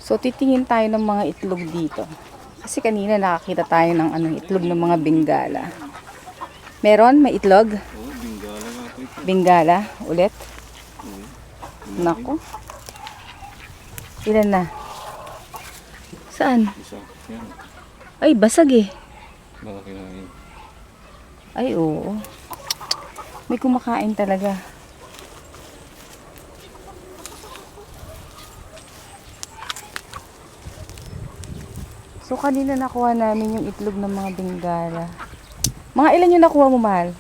So, titingin tayo ng mga itlog dito. Kasi kanina nakakita tayo ng itlog ng mga Bengala. Meron? May itlog? Oo, Bengala nga po ito. Bengala? Ulit? Oo. Naku. Ilan na? Saan? Isa. Yan. Ay, basag eh. Baka kinain. Ay, oo. May kumakain talaga. So, kanina nakuha namin yung itlog ng mga Bengala. Mga ilan yung nakuha mo, mahal?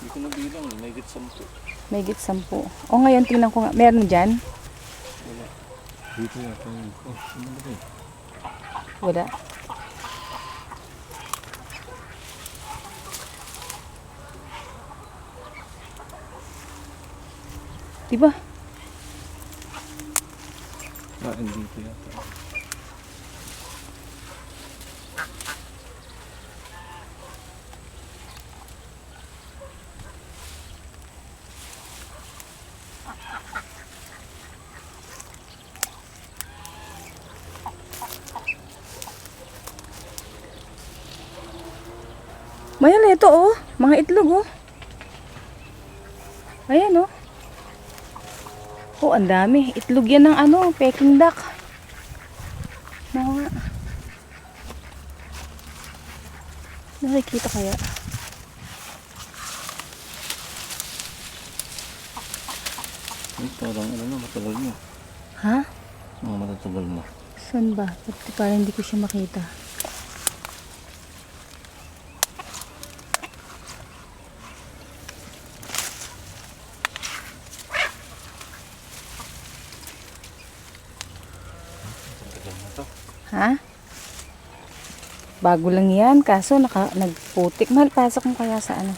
Hindi ko nabilang. May git 10. May git 10. O, ngayon, tingnan ko nga. Meron dyan? Wala. Dito yata yun. Oh, ano ba yun? Wala. Diba? Ah, dito yata. Mayroon ito, oh. Mga itlog, oh. Ayan, oh. Oh, ang dami. Itlog yan ng Peking duck. Mga... Nakikita kaya? Ay, parang ano na, matagal mo. Ha? Mga matatagal mo. Saan ba? Pati parang hindi ko siya makita. Matagal na to. Ha? Bago lang yan. Kaso nagputik. Mahal, pasok mo kaya sa ano?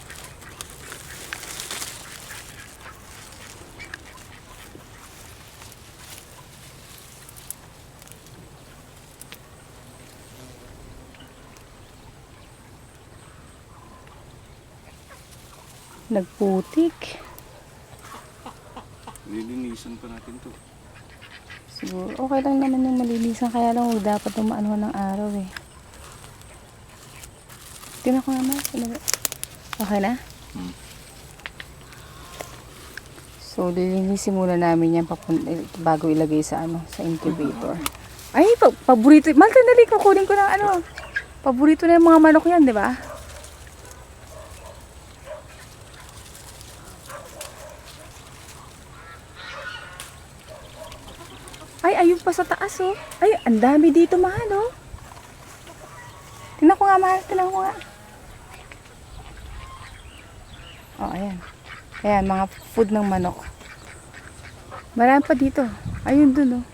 Nagputik. Lilinisan pa natin to. Siguro, okay lang naman yung malinisan. Kaya lang huwag dapat umaano ng araw eh. Tingnan ko naman. Okay na? So, lilinisin muna namin yan bago ilagay sa sa incubator. Ay, paborito. Mal, tandali, kukunin ko ng paborito na yung mga manok yan, di ba? Ay, ayun pa sa taas, oh. Ay, ang dami dito, mahal, oh. Tingnan ko nga, mahal. Tingnan ko nga. Oh, ayan. Ayan, mga food ng manok. Marami pa dito. Ayun dun, oh.